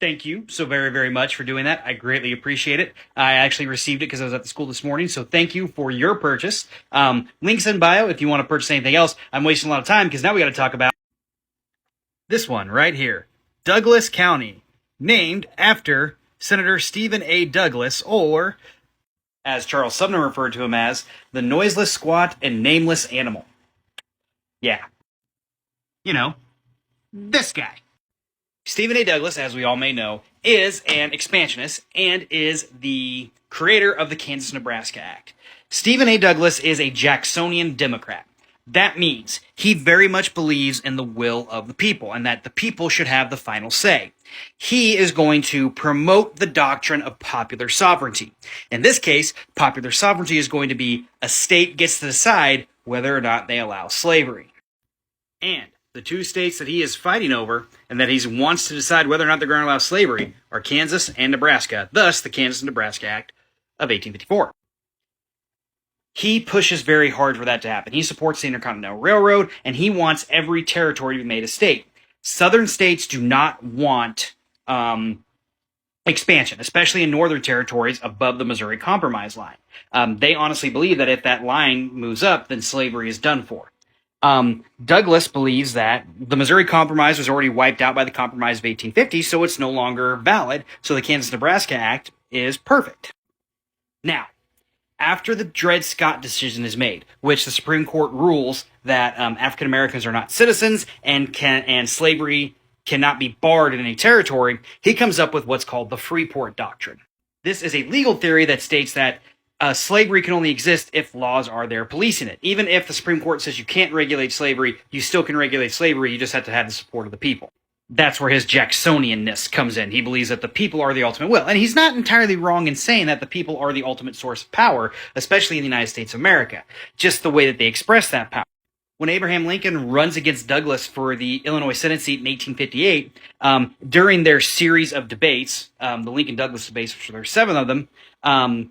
Thank you so very, very much for doing that. I greatly appreciate it. I actually received it because I was at the school this morning, so thank you for your purchase. Links in bio if you want to purchase anything else. I'm wasting a lot of time because now we got to talk about this one right here. Douglas County, named after Senator Stephen A. Douglas, or as Charles Sumner referred to him as, the noiseless, squat, and nameless animal. Yeah. You know, this guy. Stephen A. Douglas, as we all may know, is an expansionist and is the creator of the Kansas-Nebraska Act. Stephen A. Douglas is a Jacksonian Democrat. That means he very much believes in the will of the people and that the people should have the final say. He is going to promote the doctrine of popular sovereignty. In this case, popular sovereignty is going to be a state gets to decide whether or not they allow slavery. And the two states that he is fighting over and that he wants to decide whether or not they're going to allow slavery are Kansas and Nebraska, thus the Kansas-Nebraska Act of 1854. He pushes very hard for that to happen. He supports the Intercontinental Railroad, and he wants every territory to be made a state. Southern states do not want expansion, especially in northern territories above the Missouri Compromise line. They honestly believe that if that line moves up, then slavery is done for. Douglas believes that the Missouri Compromise was already wiped out by the Compromise of 1850, so it's no longer valid, so the Kansas-Nebraska Act is perfect. Now, after the Dred Scott decision is made, which the Supreme Court rules that African Americans are not citizens and slavery cannot be barred in any territory, he comes up with what's called the Freeport Doctrine. This is a legal theory that states that slavery can only exist if laws are there policing it. Even if the Supreme Court says you can't regulate slavery, you still can regulate slavery, you just have to have the support of the people. That's where his Jacksonianness comes in. He believes that the people are the ultimate will. And he's not entirely wrong in saying that the people are the ultimate source of power, especially in the United States of America. Just the way that they express that power. When Abraham Lincoln runs against Douglas for the Illinois Senate seat in 1858, during their series of debates, the Lincoln-Douglas debates, which there are 7 of them,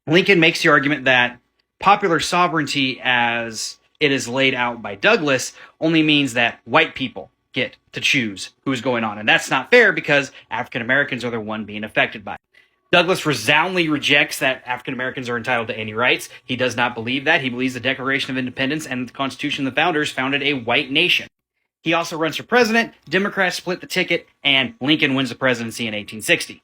Lincoln makes the argument that popular sovereignty as it is laid out by Douglas only means that white people get to choose who's going on. And that's not fair because African Americans are the one being affected by it. Douglas resoundingly rejects that African Americans are entitled to any rights. He does not believe that. He believes the Declaration of Independence and the Constitution of the Founders founded a white nation. He also runs for president. Democrats split the ticket, and Lincoln wins the presidency in 1860.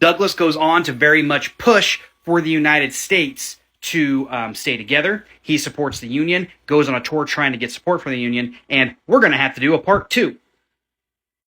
Douglas goes on to very much push for the United States to stay together. He supports the Union, goes on a tour trying to get support from the Union, and we're going to have to do a part 2.